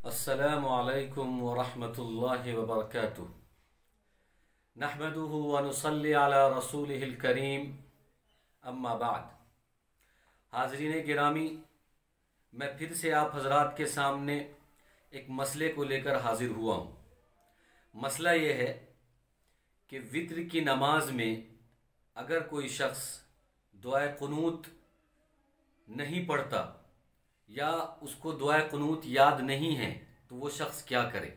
अस्सलामु अलैकुम वरहमतुल्लाहि वबरकातुह। नहमदुहु व नुसल्ली अला रसूलिहिल करीम, अम्मा बाद। हाज़रीन गिरामी, मैं फिर से आप हजरात के सामने एक मसले को लेकर हाजिर हुआ हूँ। मसला ये है कि वित्र की नमाज में अगर कोई शख्स दुआए कुनूत नहीं पढ़ता या उसको दुआए कुनूत याद नहीं है तो वो शख्स क्या करे,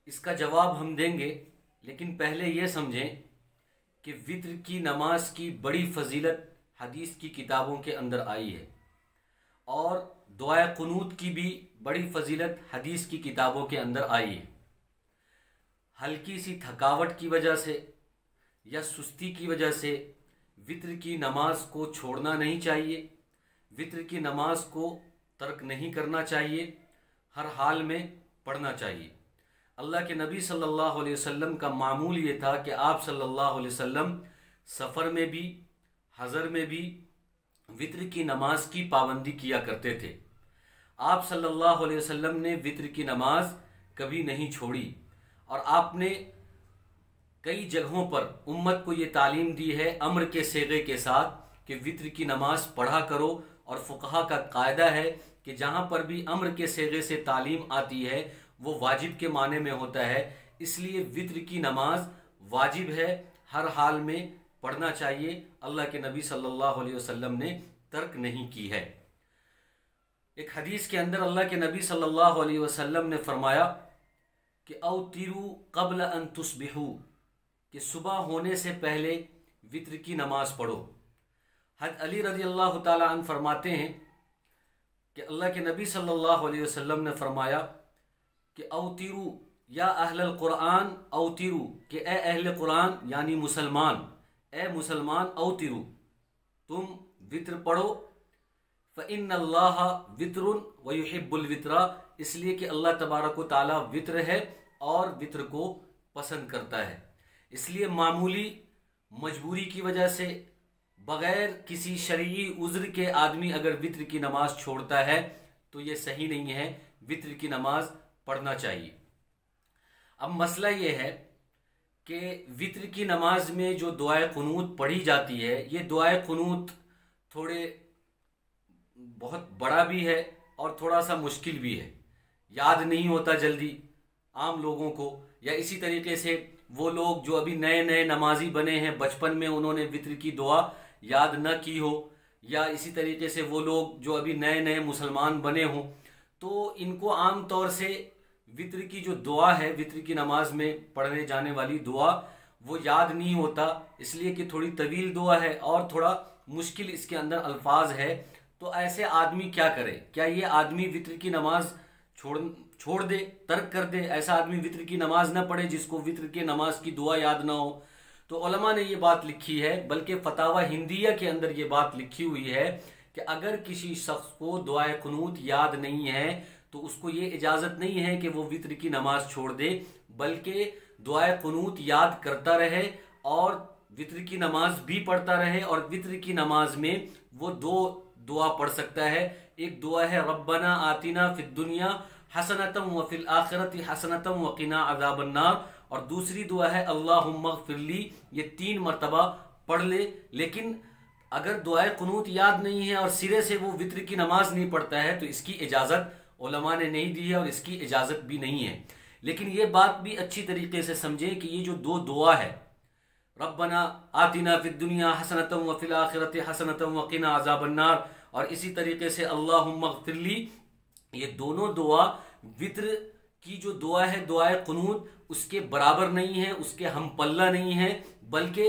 इसका जवाब हम देंगे। लेकिन पहले ये समझें कि वित्र की नमाज की बड़ी फजीलत हदीस की किताबों के अंदर आई है और दुआए कुनूत की भी बड़ी फजीलत हदीस की किताबों के अंदर आई है। हल्की सी थकावट की वजह से या सुस्ती की वजह से वित्र की नमाज को छोड़ना नहीं चाहिए, वित्र की नमाज को तर्क नहीं करना चाहिए, हर हाल में पढ़ना चाहिए। अल्लाह के नबी सल्लल्लाहु अलैहि वसल्लम का मामूल ये था कि आप सल्लल्लाहु अलैहि वसल्लम सफ़र में भी हज़र में भी वित्र की नमाज की पाबंदी किया करते थे। आप सल्लल्लाहु अलैहि वसल्लम ने वित्र की नमाज कभी नहीं छोड़ी और आपने कई जगहों पर उम्मत को ये तालीम दी है अम्र के सेगे के साथ कि वित्र की नमाज पढ़ा करो। और फुकहा का कायदा है कि जहाँ पर भी अम्र के सेगे से तालीम आती है वो वाजिब के माने में होता है, इसलिए वित्र की नमाज वाजिब है, हर हाल में पढ़ना चाहिए। अल्लाह के नबी सल्लल्लाहु अलैहि वसल्लम ने तर्क नहीं की है। एक हदीस के अंदर अल्लाह के नबी सल्लल्लाहु अलैहि वसल्लम ने फरमाया कि औतिरू क़ब्ल अन तुस्बिहू, कि सुबह होने से पहले वित्र की नमाज पढ़ो। हज़रत अली रज़ी अल्लाह ताला अन्हु फरमाते हैं कि अल्लाह के नबी सल्लल्लाहु अलैहि वसल्लम ने फरमाया कि औतिरू या अहलल कुरान औतिरू, कि ए अहले कुरान यानी मुसलमान, ए मुसलमान औतिरू, तुम वित्र पढ़ो। फ़इन्नल्लाह वित्रुन व युहिब्बुल वित्रा, इसलिए कि अल्लाह तबारक व ताला वित्र है और वित्र को पसंद करता है। इसलिए मामूली मजबूरी की वजह से बग़ैर किसी शरई उज़्र के आदमी अगर वित्र की नमाज छोड़ता है तो ये सही नहीं है, वित्र की नमाज पढ़ना चाहिए। अब मसला ये है कि वित्र की नमाज में जो दुआए कुनूत पढ़ी जाती है, ये दुआए कुनूत थोड़े बहुत बड़ा भी है और थोड़ा सा मुश्किल भी है, याद नहीं होता जल्दी आम लोगों को। या इसी तरीके से वो लोग जो अभी नए नए नमाजी बने हैं, बचपन में उन्होंने वित्र की दुआ याद न की हो, या इसी तरीके से वो लोग जो अभी नए नए मुसलमान बने हों, तो इनको आम तौर से वित्र की जो दुआ है, वित्र की नमाज में पढ़ने जाने वाली दुआ, वो याद नहीं होता, इसलिए कि थोड़ी तवील दुआ है और थोड़ा मुश्किल इसके अंदर अल्फाज है। तो ऐसे आदमी क्या करे? क्या ये आदमी वित्र की नमाज छोड़ दे, तर्क कर दे? ऐसा आदमी वित्र की नमाज न पढ़े जिसको वित्र की नमाज की दुआ याद ना हो? तो उलमा ने ये बात लिखी है, बल्कि फतावा हिंदिया के अंदर ये बात लिखी हुई है कि अगर किसी शख्स को दुआए कुनूत याद नहीं है तो उसको ये इजाज़त नहीं है कि वो वित्र की नमाज छोड़ दे, बल्कि दुआए कुनूत याद करता रहे और वित्र की नमाज भी पढ़ता रहे। और वित्र की नमाज में वो दो दुआ पढ़ सकता है। एक दुआ है रब्बना आतिना फिद दुनिया हसनतम व फिल आखिरति हसनतम व क़िना अज़ाबन नार, और दूसरी दुआ है अल्लाहुम्मा ग़फ़िरली। ये 3 मरतबा पढ़ ले। लेकिन अगर दुआए कुनूत याद नहीं है और सिरे से वो वित्र की नमाज नहीं पढ़ता है तो इसकी इजाज़त उलमा ने नहीं दी है और इसकी इजाज़त भी नहीं है। लेकिन ये बात भी अच्छी तरीके से समझें कि ये जो 2 दुआ है, रब्बना आतिना फिद दुनिया हसनतम व फिल आखिरति हसनतम व क़िना अज़ाबन नार, और इसी तरीके से अल्लाहुम्मा ग़फ़िरली, ये दोनों दुआ वित्र की जो दुआ है दुआए कुनूत उसके बराबर नहीं है, उसके हम पल्ला नहीं है, बल्कि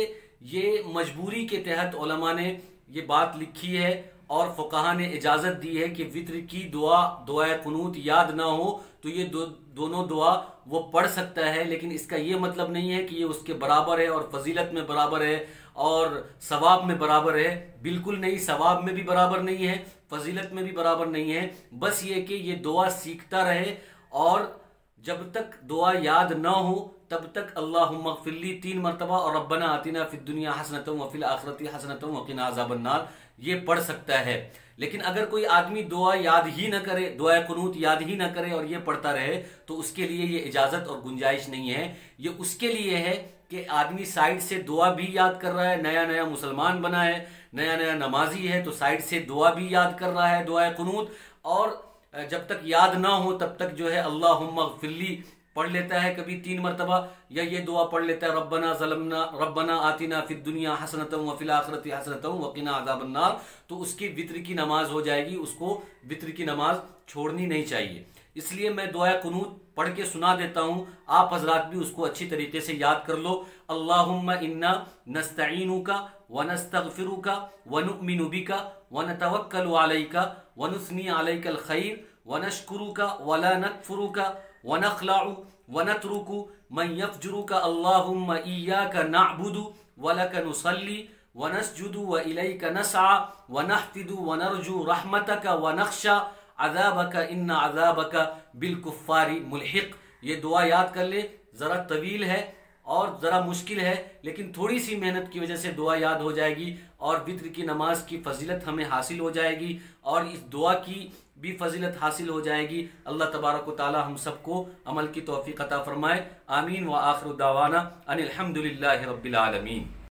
ये मजबूरी के तहत उलमा ने ये बात लिखी है और फुक़हा ने इजाज़त दी है कि वित्र की दुआ दुआए कुनूत याद ना हो तो ये दोनों दुआ वो पढ़ सकता है। लेकिन इसका ये मतलब नहीं है कि ये उसके बराबर है और फजीलत में बराबर है और सवाब में बराबर है। बिल्कुल नहीं, सवाब में भी बराबर नहीं है, फजीलत में भी बराबर नहीं है। बस ये कि ये दुआ सीखता रहे और जब तक दुआ याद ना हो तब तक अल्लाहुम्मा ग़फ़िरली 3 मरतबा और रब्बना आतिना फिद दुनिया हसनतम व फिल आखिरति हसनतम व क़िना अज़ाबन नार ये पढ़ सकता है। लेकिन अगर कोई आदमी दुआ याद ही न करे, दुआ कुनूत याद ही न करे और ये पढ़ता रहे, तो उसके लिए ये इजाजत और गुंजाइश नहीं है। ये उसके लिए है कि आदमी साइड से दुआ भी याद कर रहा है, नया नया मुसलमान बना है, नया नया नमाजी है, तो साइड से दुआ भी याद कर रहा है, दुआ कुनूत, और जब तक याद ना हो तब तक जो है अल्लाहुम्मा ग़फ़िरली पढ़ लेता है कभी 3 मरतबा, या ये दुआ पढ़ लेता है रब्बना आतिना फिद दुनिया हसनतम व फिल आखिरति हसनतम व क़िना अज़ाबन नार। तो उसकी वित्र की नमाज हो जाएगी, उसको वित्र की नमाज छोड़नी नहीं चाहिए। इसलिए मैं दुआ कुनूत पढ़ के सुना देता हूँ, आप हजरात भी उसको अच्छी तरीके से याद कर लो। अल्लाहुम्मा इन्ना नस्तईनुका व नस्तगफिरुका व नुमिनु बिका व नतवक्कलु अलैका व नुस्नी अलैकल खैर व नशकुरुका व ला नकफुरुका व नखलउ व नतरुकु मन यफजुरुका अल्लाहुम्मा इय्याका नअबुदु व लका नुसल्ली व नस्जुदु व इलैका नसआ व नहफिदु व नरजू रहमतका व नख्शा अज़ाबका इन्ना अज़ाबका बिलकुफ़ारी मुल्हिक। ये दुआ याद कर ले, ज़रा तवील है और ज़रा मुश्किल है, लेकिन थोड़ी सी मेहनत की वजह से दुआ याद हो जाएगी और वित्र की नमाज की फजीलत हमें हासिल हो जाएगी और इस दुआ की भी फजीलत हासिल हो जाएगी। अल्लाह तबारक व तआला हम सबको अमल की तौफीक अता फरमाए। आमीन व आखिर दावाना अनिल हम्दुलिल्लाहि रब्बिल आलमीन।